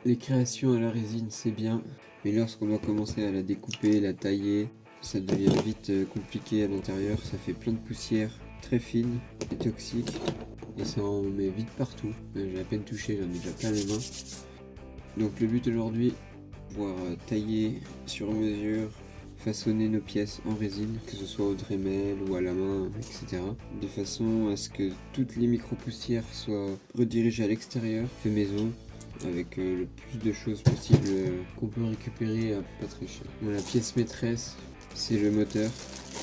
Les créations à la résine c'est bien, mais lorsqu'on doit commencer à la découper, la tailler, ça devient vite compliqué à l'intérieur, ça fait plein de poussière très fine et toxique et ça en met vite partout. J'ai à peine touché, j'en ai déjà plein les mains. Donc le but aujourd'hui, pouvoir tailler sur mesure, façonner nos pièces en résine, que ce soit au Dremel ou à la main, etc. De façon à ce que toutes les micro-poussières soient redirigées à l'extérieur, fait maison, avec le plus de choses possibles qu'on peut récupérer à pas très cher. Bon, la pièce maîtresse, c'est le moteur.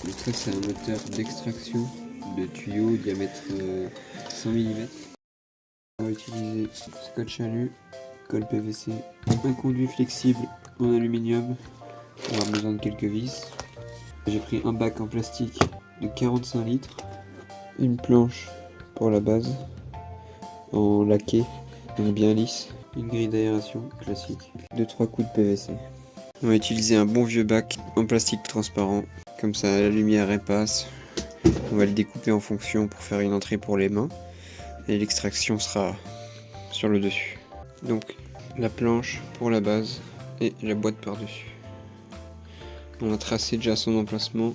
Donc ça c'est un moteur d'extraction de tuyaux diamètre 100 mm. On va utiliser scotch alu, colle PVC, un conduit flexible en aluminium. On aura besoin de quelques vis. J'ai pris un bac en plastique de 45 litres, une planche pour la base en laqué, donc bien lisse, une grille d'aération classique, 2-3 coups de PVC. On va utiliser un bon vieux bac en plastique transparent, comme ça la lumière elle passe. On va le découper en fonction pour faire une entrée pour les mains et l'extraction sera sur le dessus. Donc la planche pour la base et la boîte par-dessus. On a tracé déjà son emplacement,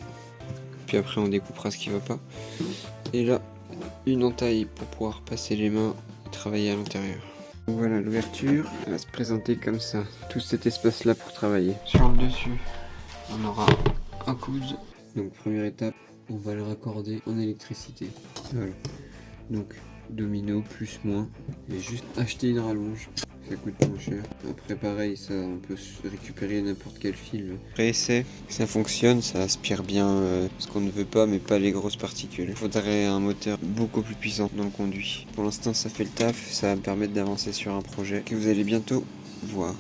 puis après on découpera ce qui va pas. Et là, une entaille pour pouvoir passer les mains et travailler à l'intérieur. Voilà, l'ouverture, elle va se présenter comme ça. Tout cet espace là pour travailler. Sur le dessus, on aura un coude. Donc première étape, on va le raccorder en électricité. Voilà. Donc domino plus moins. Et juste acheter une rallonge. Ça coûte moins cher. Après pareil, ça on peut récupérer n'importe quel fil. Après essai, ça fonctionne, ça aspire bien ce qu'on ne veut pas, mais pas les grosses particules. Il faudrait un moteur beaucoup plus puissant dans le conduit. Pour l'instant ça fait le taf, ça va me permettre d'avancer sur un projet que vous allez bientôt voir.